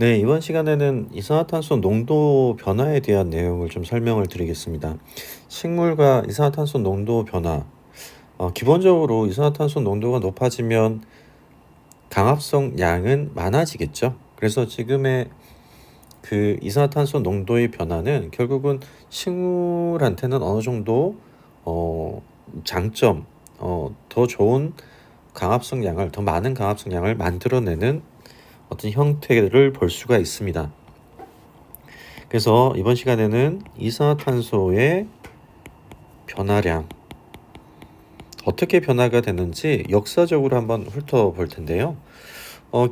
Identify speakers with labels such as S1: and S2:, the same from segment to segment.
S1: 네, 이번 시간에는 이산화탄소 농도 변화에 대한 내용을 좀 설명을 드리겠습니다. 식물과 이산화탄소 농도 변화. 기본적으로 이산화탄소 농도가 높아지면 강합성 양은 많아지겠죠. 그래서 지금의 그 이산화탄소 농도의 변화는 결국은 식물한테는 어느 정도 장점, 더 좋은 강합성 양을, 더 많은 강합성 양을 만들어내는 어떤 형태를 볼 수가 있습니다. 그래서 이번 시간에는 이산화탄소의 변화량, 어떻게 변화가 되는지 역사적으로 한번 훑어볼 텐데요.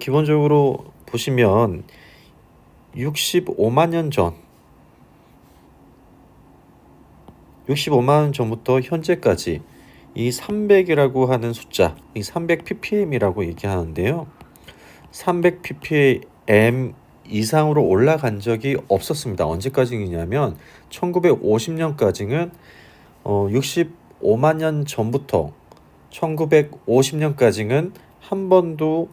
S1: 기본적으로 보시면 65만 년 전, 65만 년 전부터 현재까지 이 300이라고 하는 숫자, 이 300 ppm이라고 얘기하는데요. 300 ppm 이상으로 올라간 적이 없었습니다. 언제까지냐면 1950년까지는 65만 년 전부터 1950년까지는 한 번도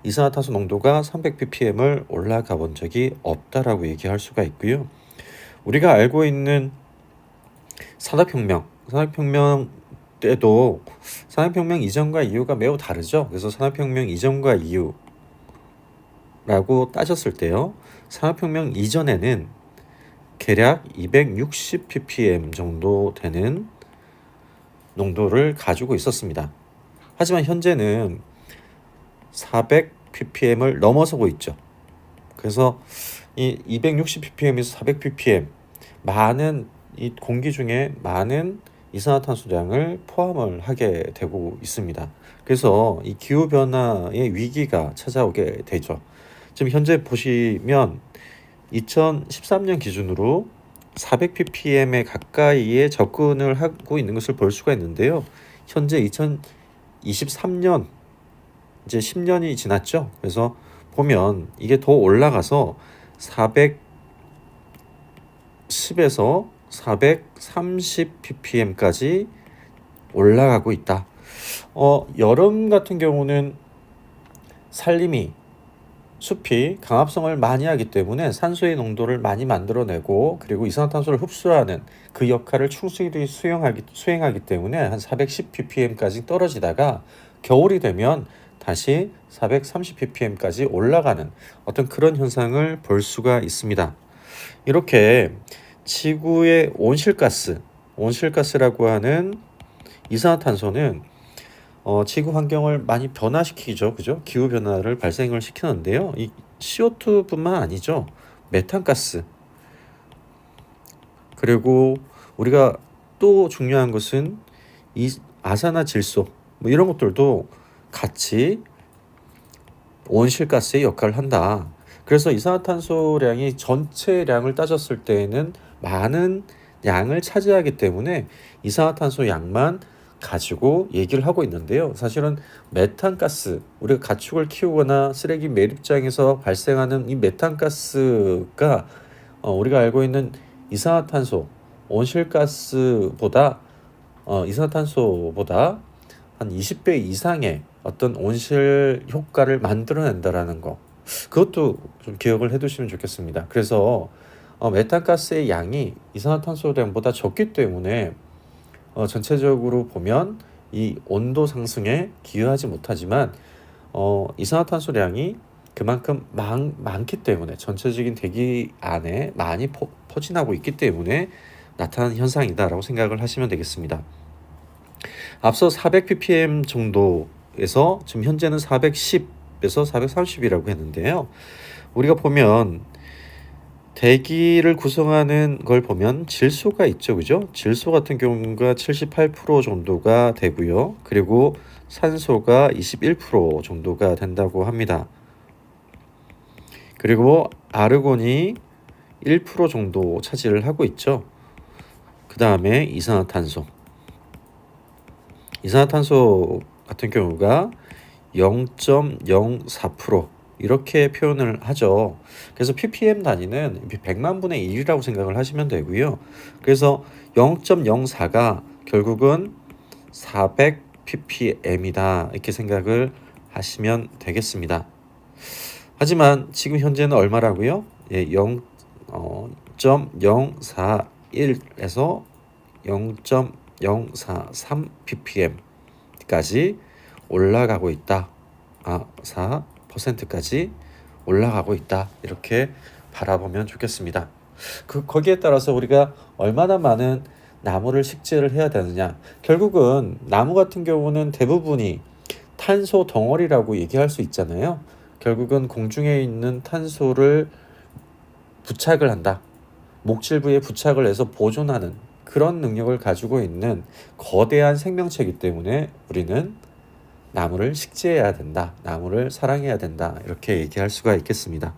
S1: 이산화탄소 농도가 300 ppm을 올라가 본 적이 없다라고 얘기할 수가 있고요. 우리가 알고 있는 산업혁명 때도 산업혁명 이전과 이후가 매우 다르죠. 그래서 산업혁명 이전과 이후라고 따졌을 때요. 산업혁명 이전에는 대략 260 ppm 정도 되는 농도를 가지고 있었습니다. 하지만 현재는 400 ppm을 넘어서고 있죠. 그래서 이 260 ppm에서 400 ppm, 많은 이 공기 중에 많은 이산화탄소량을 포함을 하게 되고 있습니다. 그래서 이 기후변화의 위기가 찾아오게 되죠. 지금 현재 보시면 2013년 기준으로 400 ppm에 가까이에 접근을 하고 있는 것을 볼 수가 있는데요. 현재 2023년, 이제 10년이 지났죠. 그래서 보면 이게 더 올라가서 410에서 430 ppm까지 올라가고 있다. 여름 같은 경우는 산림이 숲이 강합성을 많이 하기 때문에 산소의 농도를 많이 만들어내고, 그리고 이산화탄소를 흡수하는 그 역할을 충실히 수행하기 때문에 한 410 ppm까지 떨어지다가 겨울이 되면 다시 430 ppm까지 올라가는 어떤 그런 현상을 볼 수가 있습니다. 이렇게 지구의 온실가스라고 하는 이산화탄소는 지구 환경을 많이 변화시키죠. 그죠? 기후 변화를 발생을 시키는데요. 이 CO2뿐만 아니죠. 메탄가스. 그리고 우리가 또 중요한 것은 이 아산화질소, 뭐 이런 것들도 같이 온실가스의 역할을 한다. 그래서 이산화탄소량이 전체량을 따졌을 때에는 많은 양을 차지하기 때문에 이산화탄소 양만 가지고 얘기를 하고 있는데요. 사실은 메탄가스, 우리가 가축을 키우거나 쓰레기 매립장에서 발생하는 이 메탄가스가 우리가 알고 있는 이산화탄소, 온실가스보다 이산화탄소보다 한 20배 이상의 어떤 온실 효과를 만들어낸다라는 거, 그것도 좀 기억을 해두시면 좋겠습니다. 그래서 메탄가스의 양이 이산화탄소량보다 적기 때문에 전체적으로 보면 이 온도 상승에 기여하지 못하지만 이산화탄소량이 그만큼 많기 때문에, 전체적인 대기 안에 많이 포진하고 있기 때문에 나타나는 현상이다라고 생각을 하시면 되겠습니다. 앞서 400 ppm 정도에서 지금 현재는 410에서 430이라고 했는데요. 우리가 보면 대기를 구성하는 걸 보면 질소가 있죠. 그죠? 질소 같은 경우가 78% 정도가 되고요. 그리고 산소가 21% 정도가 된다고 합니다. 그리고 아르곤이 1% 정도 차지를 하고 있죠. 그 다음에 이산화탄소 같은 경우가 0.04% 이렇게 표현을 하죠. 그래서 ppm 단위는 100만 분의 1이라고 생각을 하시면 되고요. 그래서 0.04가 결국은 400 ppm이다 이렇게 생각을 하시면 되겠습니다. 하지만 지금 현재는 얼마라고요? 예, 0.041에서 0.043 ppm까지 올라가고 있다. 4%까지 올라가고 있다. 이렇게 바라보면 좋겠습니다. 거기에 따라서 우리가 얼마나 많은 나무를 식재를 해야 되느냐. 결국은 나무 같은 경우는 대부분이 탄소 덩어리라고 얘기할 수 있잖아요. 결국은 공중에 있는 탄소를 부착을 한다. 목질부에 부착을 해서 보존하는 그런 능력을 가지고 있는 거대한 생명체이기 때문에 우리는 나무를 식재해야 된다. 나무를 사랑해야 된다. 이렇게 얘기할 수가 있겠습니다.